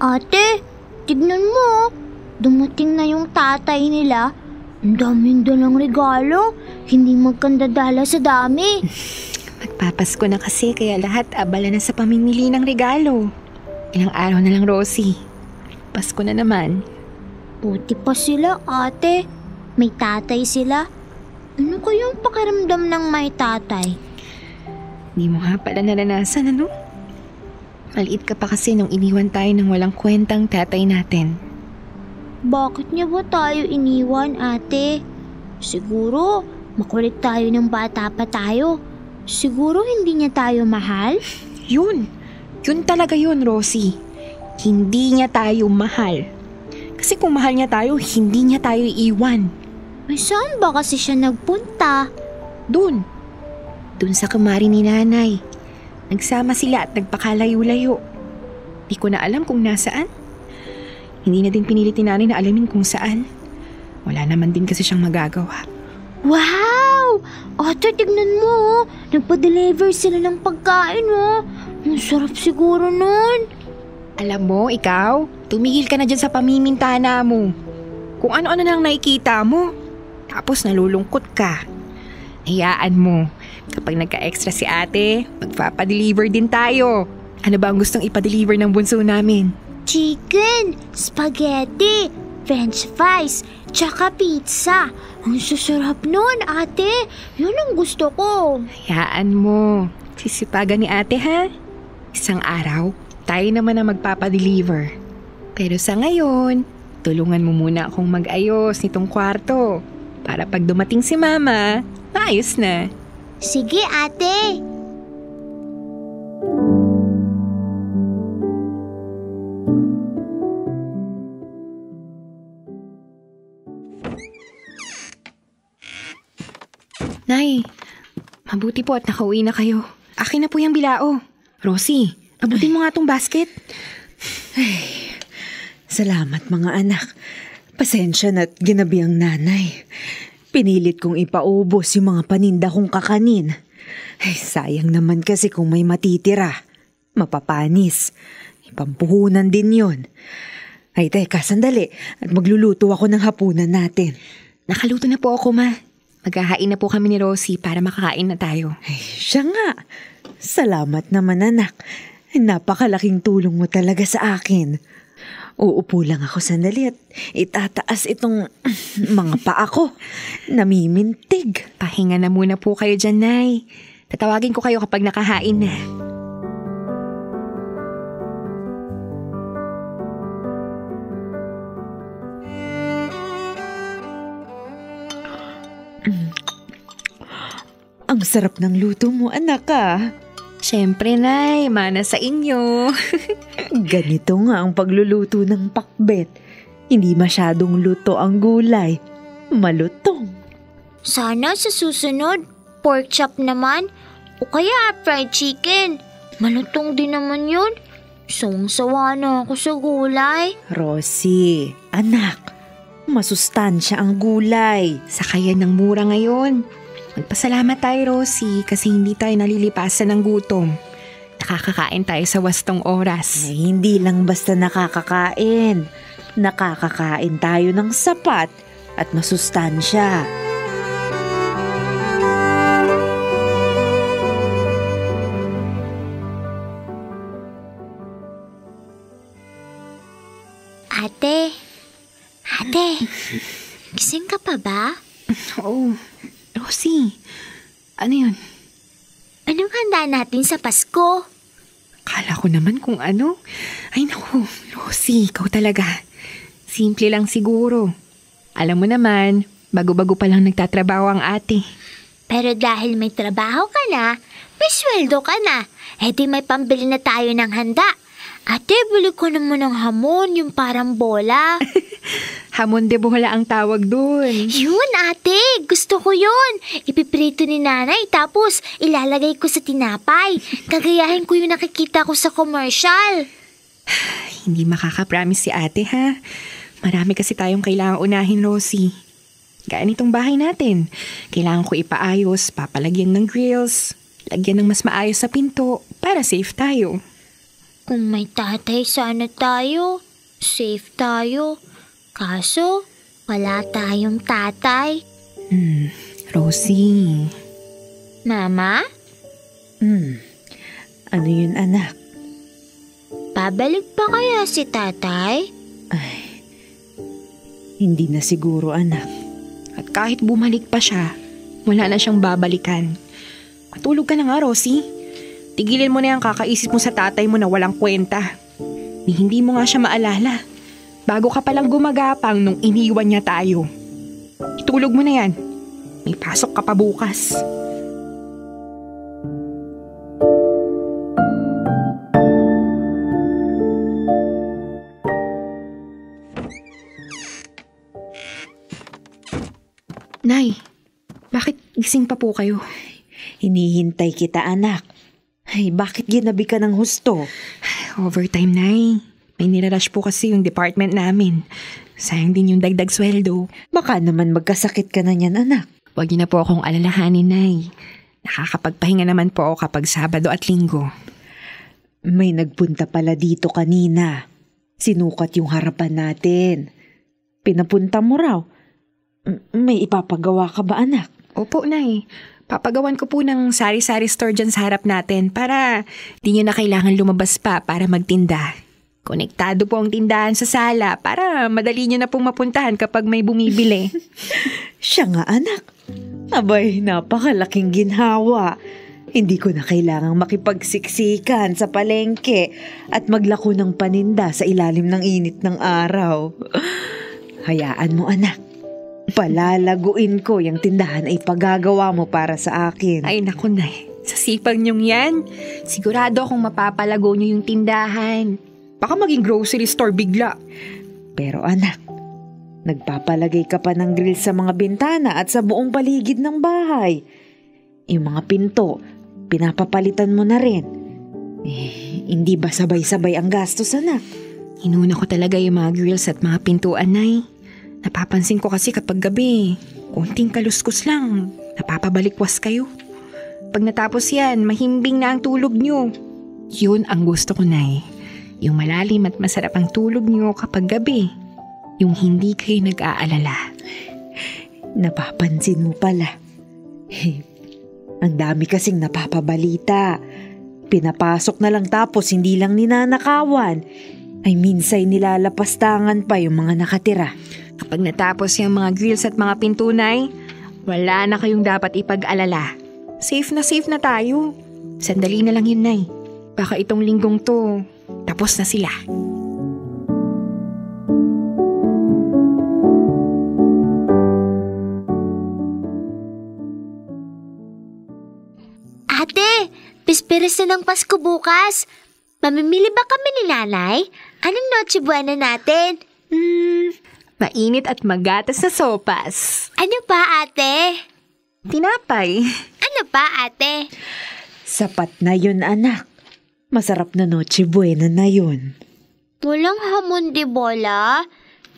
Ate, tignan mo. Dumating na yung tatay nila. Ang daming dalang regalo. Hindi magkandadala sa dami. Magpapasko na kasi kaya lahat abala na sa pamimili ng regalo. Ilang araw na lang, Rosie. Pasko na naman. Buti pa sila, ate. May tatay sila. Ano kayong pakiramdam ng may tatay? Di mo nga pala naranasan, ano? Maliit ka pa kasi nung iniwan tayo ng walang kwentang tatay natin. Bakit niya ba tayo iniwan, ate? Siguro, makulit tayo ng bata pa tayo. Siguro hindi niya tayo mahal? Yun talaga yun, Rosie. Hindi niya tayo mahal. Kasi kung mahal niya tayo, hindi niya tayo iiwan. Ay, saan ba kasi siya nagpunta? Dun sa kumari ni nanay. Nagsama sila at nagpakalayo-layo. Di ko na alam kung nasaan. Hindi na din pinilit ni nanay na alamin kung saan. Wala naman din kasi siyang magagawa. Wow! Ate, tignan mo. Nagpa-deliver sila ng pagkain, oh. Ang sarap siguro nun. Alam mo, ikaw, tumigil ka na dyan sa pamimintana mo. Kung ano-ano nang nakikita mo. Tapos nalulungkot ka. Hayaan mo. Kapag nagka-extra si ate, magpapadeliver din tayo. Ano ba ang gustong ipadeliver ng bunso namin? Chicken, spaghetti, french fries, tsaka pizza. Ang susarap nun, ate. Yun ang gusto ko. Hayaan mo. Sisipagan ni ate, ha? Isang araw, tayo naman ang magpapadeliver. Pero sa ngayon, tulungan mo muna akong mag-ayos nitong kwarto. Para pag dumating si mama, maayos na. Sige, ate. Nay, mabuti po at nakauwi na kayo. Akin na po yung bilao. Rosie, abutin mo nga tong basket. Ay, salamat mga anak. Pasensya na't ginabi ang nanay. Pinilit kong ipaubos yung mga paninda kong kakanin. Ay, sayang naman kasi kung may matitira. Mapapanis. Ipampuhunan din yun. Ay, teka, sandali. At magluluto ako ng hapunan natin. Nakaluto na po ako, ma. Maghahain na po kami ni Rosie para makakain na tayo. Ay, siya nga. Salamat naman, anak. Napakalaking tulong mo talaga sa akin. Uupo lang ako sandali at itataas itong mga paa ko. Namimintig. Pahinga na muna po kayo dyan, Nay. Tatawagin ko kayo kapag nakahain na. Ang sarap ng luto mo, anak ah. Siyempre, Nay, mana sa inyo. Ganito nga ang pagluluto ng pakbet. Hindi masyadong luto ang gulay. Malutong. Sana sa susunod, pork chop naman. O kaya fried chicken. Malutong din naman yun. Sawang-sawa na ako sa gulay. Rosie, anak, masustansya ang gulay. Sakayan ng mura ngayon. Magpasalamat tayo, Rosie, kasi hindi tayo nalilipasan ng gutom. Nakakakain tayo sa wastong oras. Ay, hindi lang basta nakakakain. Nakakakain tayo ng sapat at masustansya. Ate, gising ka pa ba? Oo. Rosie, ano yun? Anong handa natin sa Pasko? Kala ko naman kung ano. Ay naku, Rosie, ikaw talaga. Simple lang siguro. Alam mo naman, bago-bago pa lang nagtatrabaho ang ate. Pero dahil may trabaho ka na, may sweldo ka na, di may pambili na tayo ng handa. Ate, bili ko naman ng hamon, yung parang bola. Hamon de bola ang tawag dun. Yun, ate. Gusto ko yun. Ipiprito ni nanay tapos ilalagay ko sa tinapay. Kagayahin ko yung nakikita ko sa commercial. Hindi makakapromise si ate, ha? Marami kasi tayong kailangang unahin, Rosie. Gaya nitong bahay natin. Kailangan ko ipaayos, papalagyan ng grills, lagyan ng mas maayos sa pinto para safe tayo. Kung may tatay sana tayo, safe tayo. Kaso, wala tayong tatay. Rosie. Mama, Ano yun, anak? babalik pa kaya si tatay? Hindi na siguro, anak. At kahit bumalik pa siya, wala na siyang babalikan. Matulog ka na nga, Rosie. Tigilin mo na yung kakaisip mo sa tatay mo na walang kwenta. Hindi mo nga siya maalala. Bago ka palang gumagapang nung iniwan niya tayo. Itulog mo na yan. May pasok ka pa bukas. Nay, bakit gising pa po kayo? Hinihintay kita, anak. Ay, bakit ginabi ka ng husto? Overtime, Nay. May nirarush po kasi yung department namin. Sayang din yung dagdag sweldo. Baka naman magkasakit ka na niyan, anak. Huwag niyo na po akong alalahanin, Nay. Nakakapagpahinga naman po ako kapag Sabado at Linggo. May nagpunta pala dito kanina. Sinukat yung harapan natin. Pinapunta mo raw. May ipapagawa ka ba, anak? Opo, Nay. Papagawan ko po ng sari-sari store dyan sa harap natin para di nyo na kailangan lumabas pa para magtinda. Konektado po ang tindahan sa sala para madali nyo na pong mapuntahan kapag may bumibili. Siya nga, anak. Abay, napakalaking ginhawa. Hindi ko na kailangang makipagsiksikan sa palengke at maglako ng paninda sa ilalim ng init ng araw. Hayaan mo, anak. Palalaguin ko yung tindahan ay pagagawa mo para sa akin. Ay naku, Nay. Sa sipag nyong yan, sigurado akong mapapalago nyo yung tindahan. Baka maging grocery store bigla. Pero anak, nagpapalagay ka pa ng grill sa mga bintana at sa buong paligid ng bahay. Yung mga pinto, pinapapalitan mo na rin. Hindi ba sabay-sabay ang gastos, anak? Inuna ko talaga yung mga grills at mga pintuan, Nay. Napapansin ko kasi kapag gabi, konting kaluskos lang, napapabalikwas kayo. Pag natapos yan, mahimbing na ang tulog nyo. Yun ang gusto ko, Nay. Yung malalim at masarap ang tulog nyo kapag gabi. Yung hindi kayo nag-aalala. Napapansin mo pala. Ang dami kasing napapabalita. Pinapasok na lang tapos hindi lang ninanakawan. Ay minsay nilalapastangan pa yung mga nakatira. Kapag natapos yung mga grills at mga pintunay, wala na kayong dapat ipag-alala. Safe na tayo. Sandali na lang yun, Nay. Baka itong linggong to, tapos na sila. Ate, bisperas na ng Pasko bukas. Mamimili ba kami ni Nanay? Anong Noche Buena natin? Mainit at magatas na sopas. Ano pa, ate? Tinapay. Ano pa, ate? Sapat na yun, anak. Masarap na Noche Buena na yun. Walang hamon de bola?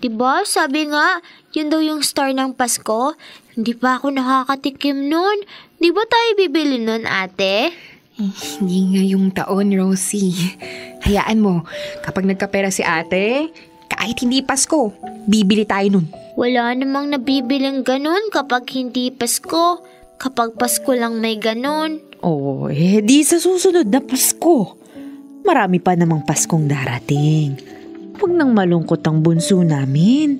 Diba, sabi nga, yun daw yung star ng Pasko. Hindi pa ako nakakatikim nun. Di ba tayo bibili nun, ate? Hindi ngayong taon, Rosie. Hayaan mo, kapag nagkapera si ate, kahit hindi Pasko, bibili tayo nun. Wala namang nabibiling ganun kapag hindi Pasko. Kapag Pasko lang may ganun. Di sa susunod na Pasko. Marami pa namang Paskong darating. Huwag nang malungkot ang bunso namin.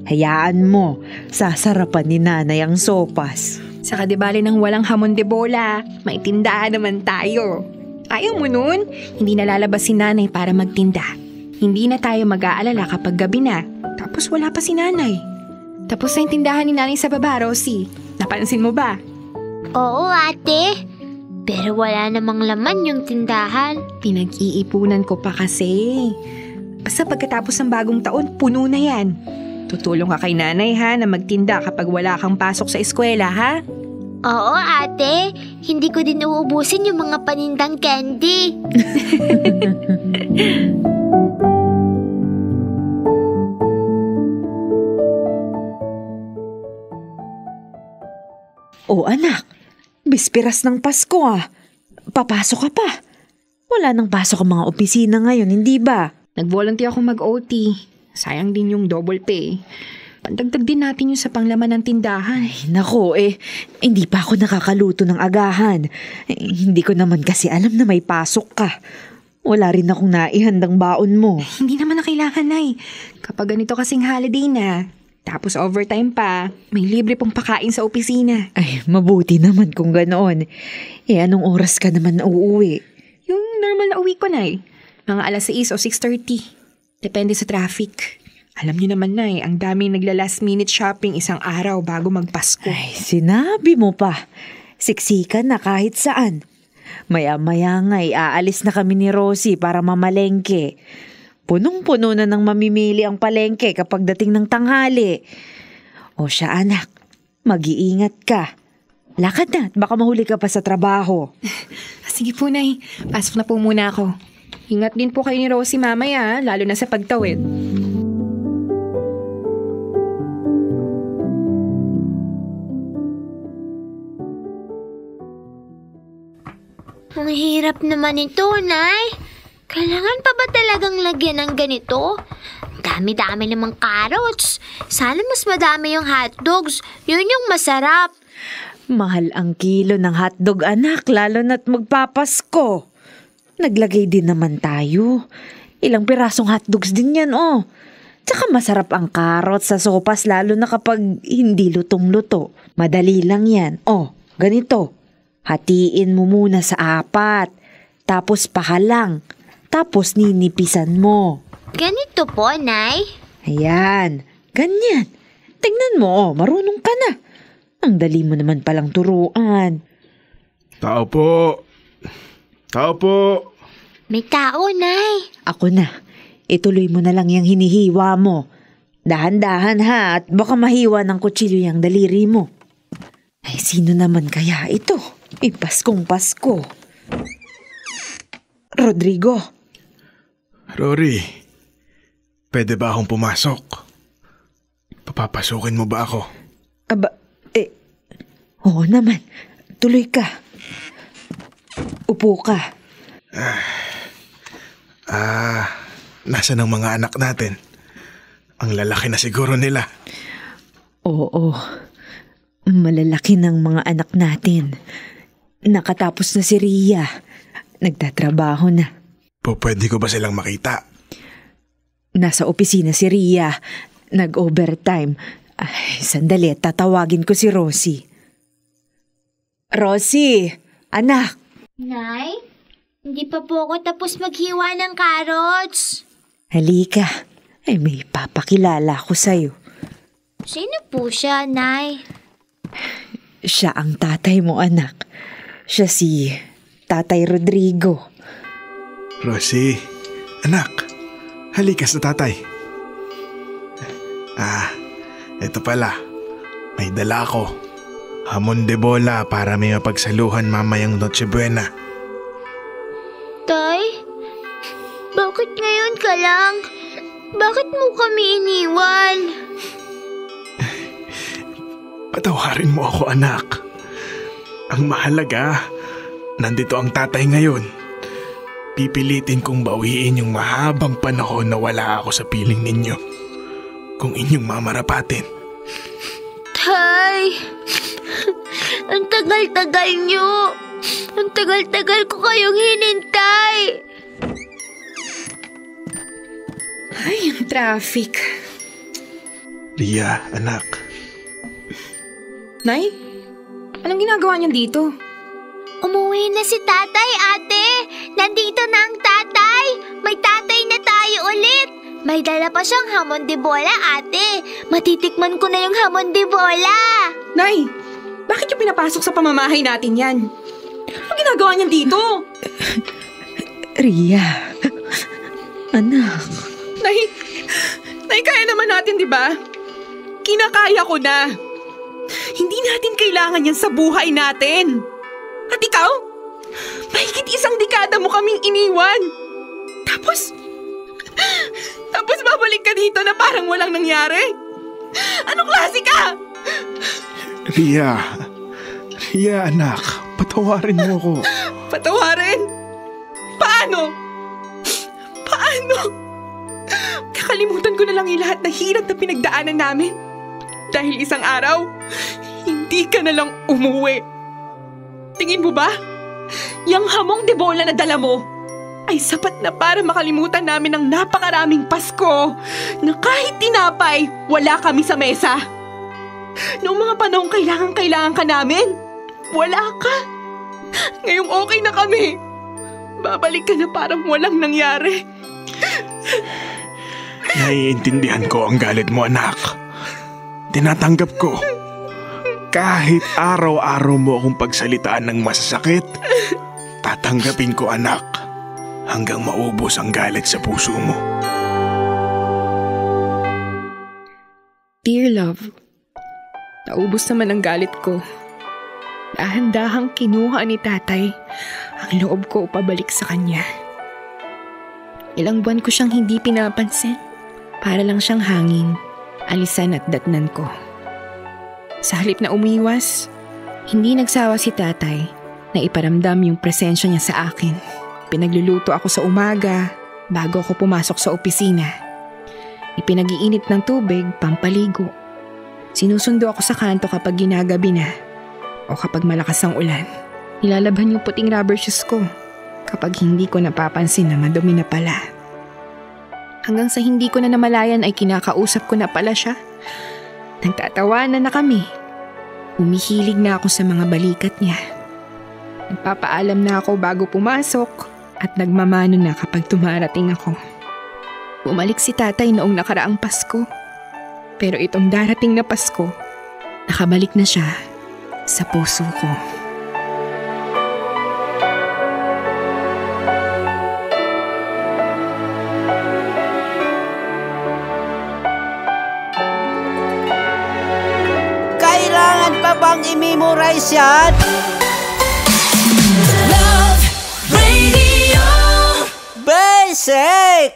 Hayaan mo, sasarapan ni Nanay ang sopas. Sa kadibali ng walang hamon de bola, may tindahan naman tayo. Ayaw mo nun? Hindi nalalabas si Nanay para magtinda. Hindi na tayo mag-aalala kapag gabi na. Tapos wala pa si Nanay. Tapos na yung tindahan ni Nanay sa baba, Rosie. Napansin mo ba? Oo, ate. Pero wala namang laman yung tindahan. Pinag-iipunan ko pa kasi. Basta pagkatapos ng bagong taon, puno na yan. Tutulong ka kay Nanay ha na magtinda kapag wala kang pasok sa eskwela ha? Oo, ate. Hindi ko din uubusin yung mga panindang candy. Anak, bispiras ng Pasko ah. Papasok ka pa. Wala nang pasok ang mga opisina ngayon, hindi ba? Nag-volunteer ako mag-OT. Sayang din yung double pay. Pandagdag din natin yung sa panglaman ng tindahan. Ay, nako hindi pa ako nakakaluto ng agahan. Hindi ko naman kasi alam na may pasok ka. Wala rin akong naihandang baon mo. Hindi naman na kailangan, Nay. Kapag ganito kasing holiday na, tapos overtime pa, may libre pong pakain sa opisina. Ay, mabuti naman kung ganoon. Anong oras ka naman uuwi? Yung normal na uwi ko, Nay. Mga alas 6 o 6:30. Depende sa traffic. Alam niyo naman, Nay, ang daming nagla-last minute shopping isang araw bago magpasko. Ay, sinabi mo pa. Siksikan na kahit saan. Maya-maya nga'y aalis na kami ni Rosie para mamalengke. Punong-puno na ng mamimili ang palengke kapag dating ng tanghali. O siya anak, mag-iingat ka. Lakad na at baka mahuli ka pa sa trabaho. Sige po, Nay. Pasok na po muna ako. Ingat din po kayo ni Rosie mamaya, lalo na sa pagtawid. Ang hirap naman ito, Nay. Kailangan pa ba talagang lagyan ng ganito? Dami-dami namang carrots. Sana mas madami yung hotdogs. Yun yung masarap. Mahal ang kilo ng hotdog anak, lalo na't magpapasko. Naglagay din naman tayo. Ilang pirasong hotdogs din yan, oh. Tsaka masarap ang carrots sa sopas lalo na kapag hindi lutong-luto. Madali lang yan. Oh, ganito. Hatiin mo muna sa 4. Tapos pahalang. Tapos ninipisan mo. Ganito po, Nay. Ayan. Ganyan. Tingnan mo, marunong ka na. Ang dali mo naman palang turuan. Tao po. Tao po. May tao, Nay. Ako na. Ituloy mo na lang yung hinihiwa mo. Dahan-dahan ha, at baka mahiwa ng kutsilyo yung daliri mo. Ay, sino naman kaya ito? Paskong Pasko. Rodrigo. Rory, pwede ba akong pumasok? Papapasukin mo ba ako? Aba, oo naman. Tuloy ka. Upo ka. Nasaan ang mga anak natin? Ang lalaki na siguro nila. Oo, malalaki ng mga anak natin. Nakatapos na si Ria. Nagtatrabaho na. Pwede ko ba silang makita? Nasa opisina si Ria. Nag-overtime. Ay, sandali, tatawagin ko si Rosie. Rosie, anak. Nay, hindi pa po ako tapos maghiwa ng carrots. Halika. Ay, may papakilala ko sa'yo. Sino po siya, Nay? Siya ang tatay mo, anak. Siya si Tatay Rodrigo. Rosie, anak, halika sa tatay. Ito pala. May dala ko. Hamon de bola para may mapagsaluhan mamayang Noche Buena. Tay, bakit ngayon ka lang? Bakit mo kami iniwan? Patawarin mo ako, anak. Ang mahalaga, nandito ang tatay ngayon. Pipilitin kong bawiin yung mahabang panahon na wala ako sa piling ninyo. Kung inyong mamarapatin. Tay, ang tagal-tagal nyo. Ang tagal-tagal ko kayong hinintay. Ay, ang traffic. Ria, anak. Nay, anong ginagawa niyan dito? Umuwi na si tatay, ate. Nandito na ang tatay. May tatay na tayo ulit. May dala pa siyang hamon de bola, ate. Matitikman ko na yung hamon de bola. Nay, bakit yung pinapasok sa pamamahay natin yan? Anong ginagawa niyan dito? Ria, anak. Nay, kaya naman natin, di ba? Kinakaya ko na. Hindi natin kailangan yan sa buhay natin. At ikaw? Mahigit 1 dekada mo kaming iniwan. Tapos babalik ka dito na parang walang nangyari? Anong klase ka? Ria, anak, patawarin mo ko. Patawarin? Paano? Paano? Kakalimutan ko na lang yung lahat na hirap na pinagdaanan namin. Dahil isang araw, hindi ka na lang umuwi. Tingin mo ba? Yang hamong de bola na dala mo ay sapat na para makalimutan namin ang napakaraming Pasko na kahit tinapay, wala kami sa mesa. Noong mga panahong kailangan ka namin, wala ka. Ngayong okay na kami. Babalik ka na parang walang nangyari. Naiintindihan ko ang galit mo, anak. Tinatanggap ko. Kahit araw-araw mo akong pagsalitaan ng masasakit, tatanggapin ko, anak, hanggang maubos ang galit sa puso mo. Dear love, naubos naman ang galit ko. Dahan-dahang kinuha ni tatay ang loob ko pabalik sa kanya. Ilang buwan ko siyang hindi pinapansin. Para lang siyang hangin, alisan at datnan ko. Sa halip na umiwas, hindi nagsawa si tatay na iparamdam yung presensya niya sa akin. Pinagluluto ako sa umaga bago ako pumasok sa opisina. Ipinag-iinit ng tubig, pampaligo. Sinusundo ako sa kanto kapag ginagabi na o kapag malakas ang ulan. Nilalaban yung puting rubber shoes ko kapag hindi ko napapansin na madumi na pala. Hanggang sa hindi ko na namalayan ay kinakausap ko na pala siya. Nagtatawanan na kami. Umihilig na ako sa mga balikat niya. Nagpapaalam na ako bago pumasok at nagmamano na kapag tumarating ako. Bumalik si tatay noong nakaraang Pasko. Pero itong darating na Pasko, nakabalik na siya sa puso ko. Kailangan pa bang i-memorize yan? Love Radio Basic!